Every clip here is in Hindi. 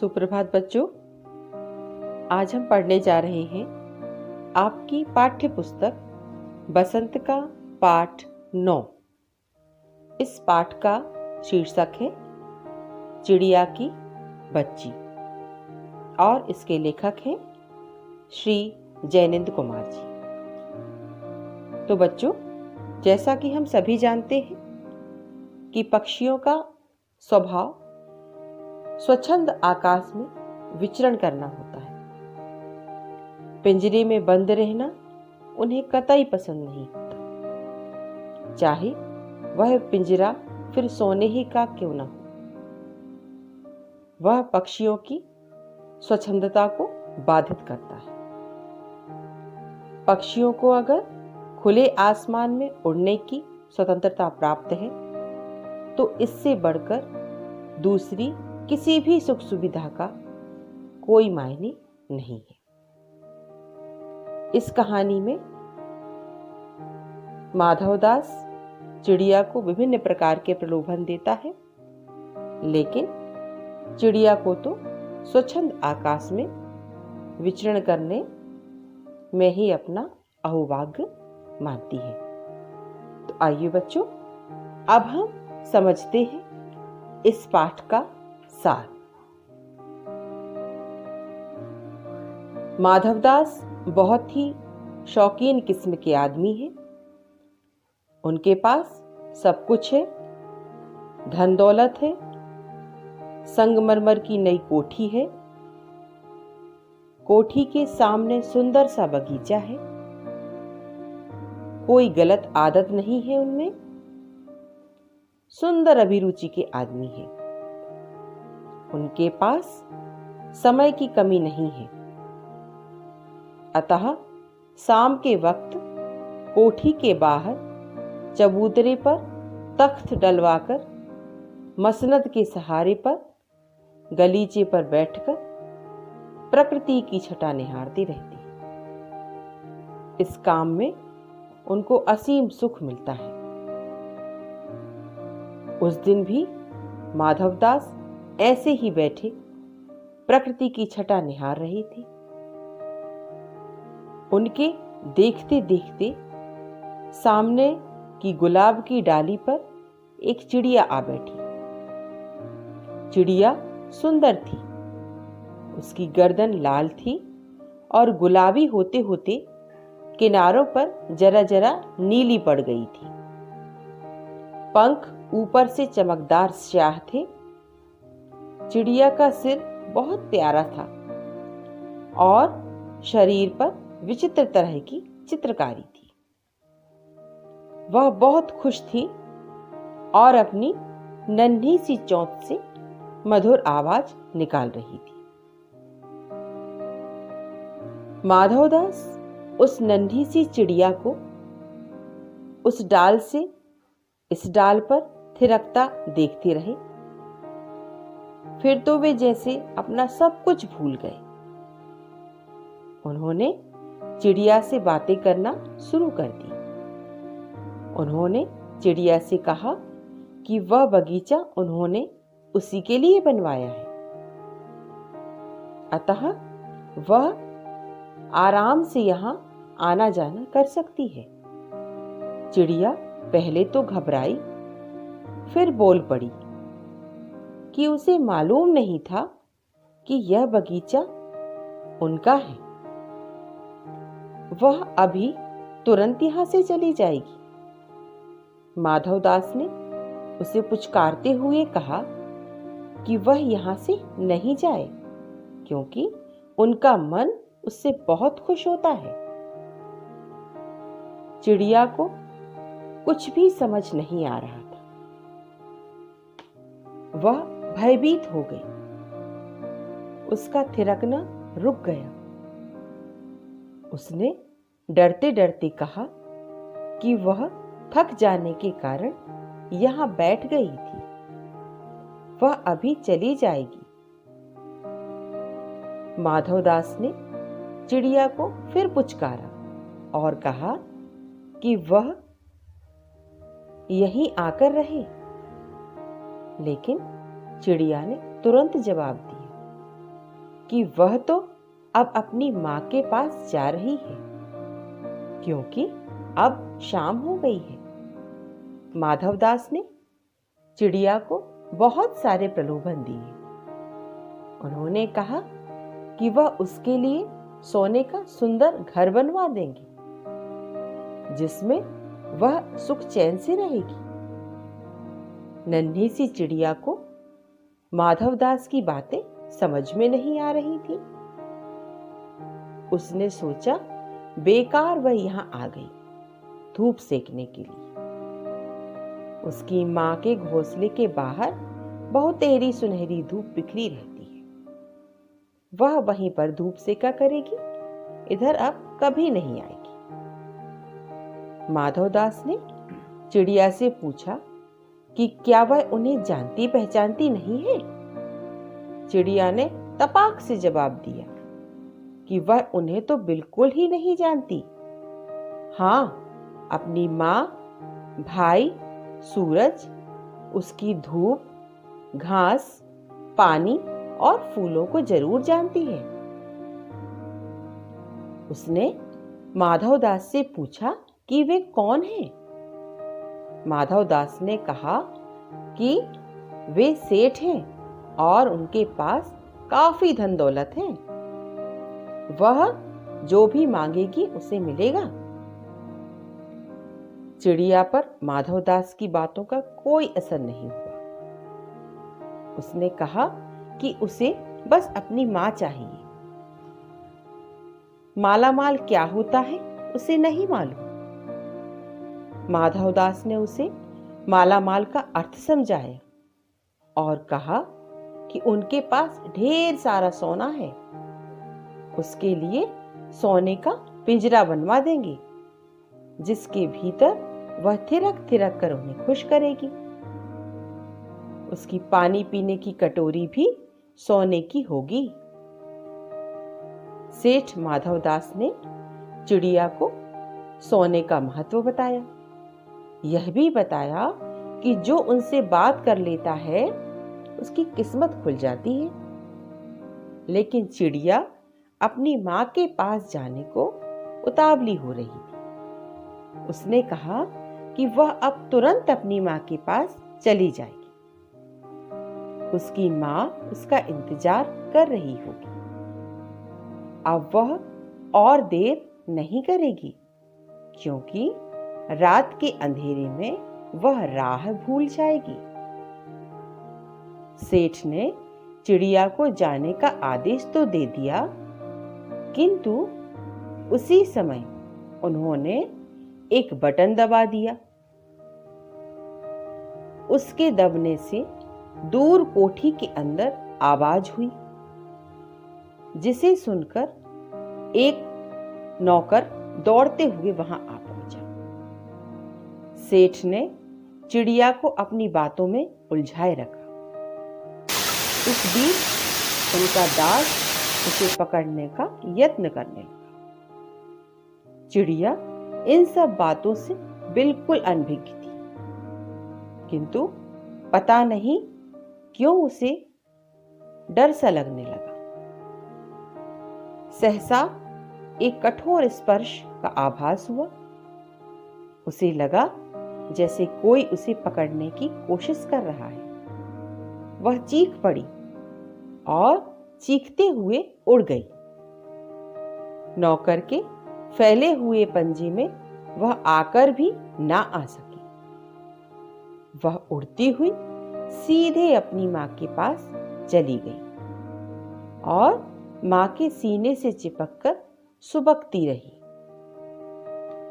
सुप्रभात बच्चों। आज हम पढ़ने जा रहे हैं आपकी पाठ्य पुस्तक बसंत का पाठ 9। इस पाठ का शीर्षक है चिड़िया की बच्ची और इसके लेखक हैं श्री जैनेंद्र कुमार जी। तो बच्चों, जैसा कि हम सभी जानते हैं कि पक्षियों का स्वभाव स्वच्छंद आकाश में विचरण करना होता है। पिंजरे में बंद रहना उन्हें कतई पसंद नहीं होता, चाहे वह पिंजरा फिर सोने ही का क्यों ना हो। वह पक्षियों की स्वच्छंदता को बाधित करता है। पक्षियों को अगर खुले आसमान में उड़ने की स्वतंत्रता प्राप्त है तो इससे बढ़कर दूसरी किसी भी सुख सुविधा का कोई मायने नहीं है। इस कहानी में माधवदास चिड़िया को विभिन्न प्रकार के प्रलोभन देता है, लेकिन चिड़िया को तो स्वच्छंद आकाश में विचरण करने में ही अपना अहोभाग्य मानती है। तो आइए बच्चों, अब हम समझते हैं इस पाठ का सार। माधवदास बहुत ही शौकीन किस्म के आदमी हैं। उनके पास सब कुछ है, धन दौलत है, संगमरमर की नई कोठी है, कोठी के सामने सुंदर सा बगीचा है, कोई गलत आदत नहीं है उनमें, सुंदर अभिरुचि के आदमी हैं। उनके पास समय की कमी नहीं है, अतः शाम के वक्त कोठी के बाहर चबूतरे पर तख्त डलवाकर मसनद के सहारे पर गलीचे पर बैठकर प्रकृति की छटा निहारती रहती है। इस काम में उनको असीम सुख मिलता है। उस दिन भी माधवदास ऐसे ही बैठे प्रकृति की छटा निहार रही थी। उनके देखते देखते सामने की गुलाब की डाली पर एक चिड़िया आ बैठी। चिड़िया सुंदर थी, उसकी गर्दन लाल थी और गुलाबी होते होते किनारों पर जरा जरा नीली पड़ गई थी। पंख ऊपर से चमकदार स्याह थे। चिड़िया का सिर बहुत प्यारा था और शरीर पर विचित्र तरह की चित्रकारी थी। वह बहुत खुश थी और अपनी नन्ही सी चोंच से मधुर आवाज निकाल रही थी। माधवदास उस नन्ही सी चिड़िया को उस डाल से इस डाल पर थिरकता देखते रहे। फिर तो वे जैसे अपना सब कुछ भूल गए। उन्होंने चिड़िया से बातें करना शुरू कर दी। उन्होंने चिड़िया से कहा कि वह बगीचा उन्होंने उसी के लिए बनवाया है, अतः वह आराम से यहां आना जाना कर सकती है। चिड़िया पहले तो घबराई, फिर बोल पड़ी कि उसे मालूम नहीं था कि यह बगीचा उनका है। वह अभी तुरंत यहां से चली जाएगी। माधवदास ने उसे पुचकारते हुए कहा कि वह यहां से नहीं जाए, क्योंकि उनका मन उससे बहुत खुश होता है। चिड़िया को कुछ भी समझ नहीं आ रहा था। वह भयभीत हो गई। उसका थिरकना रुक गया। उसने डरते डरते कहा कि वह थक जाने के कारण यहां बैठ गई थी, वह अभी चली जाएगी। माधवदास ने चिड़िया को फिर पुचकारा और कहा कि वह यहीं आकर रहे, लेकिन चिड़िया ने तुरंत जवाब दिया कि वह तो अब अपनी माँ के पास जा रही है, क्योंकि अब शाम हो गई है। माधवदास ने चिड़िया को बहुत सारे प्रलोभन दिए। उन्होंने कहा कि वह उसके लिए सोने का सुंदर घर बनवा देंगे, जिसमें वह सुख चैन से रहेगी। नन्ही सी चिड़िया को माधवदास की बातें समझ में नहीं आ रही थी। उसने सोचा बेकार वह यहां आ गई धूप सेकने के लिए। उसकी मां के घोंसले के बाहर बहुतेरी सुनहरी धूप बिखरी रहती है। वह वहीं पर धूप सेका करेगी, इधर अब कभी नहीं आएगी। माधवदास ने चिड़िया से पूछा कि क्या वह उन्हें जानती पहचानती नहीं है। चिड़िया ने तपाक से जवाब दिया कि वह उन्हें तो बिल्कुल ही नहीं जानती। हाँ, अपनी माँ, भाई, सूरज, उसकी धूप, घास, पानी और फूलों को जरूर जानती है। उसने माधवदास से पूछा कि वे कौन हैं। माधवदास ने कहा कि वे सेठ हैं और उनके पास काफी धन दौलत है। वह जो भी मांगेगी उसे मिलेगा। चिड़िया पर माधवदास की बातों का कोई असर नहीं हुआ। उसने कहा कि उसे बस अपनी मां चाहिए। मालामाल क्या होता है उसे नहीं मालूम। माधवदास ने उसे मालामाल का अर्थ समझाया और कहा कि उनके पास ढेर सारा सोना है। उसके लिए सोने का पिंजरा बनवा देंगे, जिसके भीतर वह थिरक थिरक कर उन्हें खुश करेगी। उसकी पानी पीने की कटोरी भी सोने की होगी। सेठ माधवदास ने चिड़िया को सोने का महत्व बताया। यह भी बताया कि जो उनसे बात कर लेता है उसकी किस्मत खुल जाती है। लेकिन चिड़िया अपनी मां के पास जाने को उतावली हो रही थी। उसने कहा कि वह अब तुरंत अपनी मां के पास चली जाएगी। उसकी मां उसका इंतजार कर रही होगी। अब वह और देर नहीं करेगी, क्योंकि रात के अंधेरे में वह राह भूल जाएगी। सेठ ने चिड़िया को जाने का आदेश तो दे दिया, किंतु उसी समय उन्होंने एक बटन दबा दिया। उसके दबने से दूर कोठी के अंदर आवाज हुई, जिसे सुनकर एक नौकर दौड़ते हुए वहां आ पहुंचा। सेठ ने चिड़िया को अपनी बातों में उलझाए रखा। इस बीच उनका दास उसे पकड़ने का यत्न करने लगा। चिड़िया इन सब बातों से बिल्कुल अनभिज्ञ थी, किंतु पता नहीं क्यों उसे डर सा लगने लगा। सहसा एक कठोर स्पर्श का आभास हुआ। उसे लगा जैसे कोई उसे पकड़ने की कोशिश कर रहा है। वह चीख पड़ी और चीखते हुए उड़ गई। नौकर के फैले हुए पंजे में वह आकर भी ना आ सकी। वह उड़ती हुई सीधे अपनी मां के पास चली गई और मां के सीने से चिपककर सुबकती रही।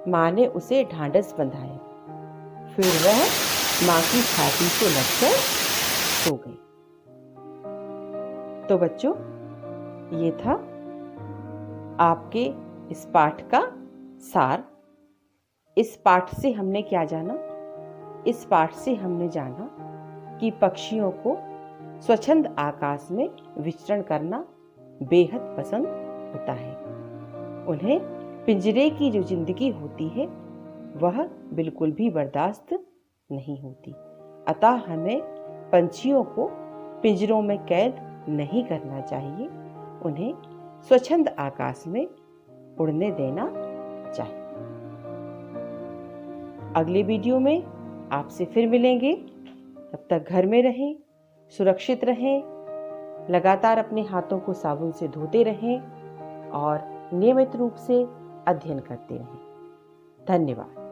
मां ने उसे ढांढस बंधाया, फिर वह मां की छाती को लगकर सो गई। तो बच्चों, ये था आपके इस पाठ का सार। इस पाठ से हमने क्या जाना? इस पाठ से हमने जाना कि पक्षियों को स्वच्छंद आकाश में विचरण करना बेहद पसंद होता है। उन्हें पिंजरे की जो जिंदगी होती है वह बिल्कुल भी बर्दाश्त नहीं होती। अतः हमें पंछियों को पिंजरों में कैद नहीं करना चाहिए उन्हें स्वच्छंद आकाश में उड़ने देना चाहिए। अगले वीडियो में आपसे फिर मिलेंगे। तब तक घर में रहें, सुरक्षित रहें, लगातार अपने हाथों को साबुन से धोते रहें और नियमित रूप से अध्ययन करते रहें। धन्यवाद।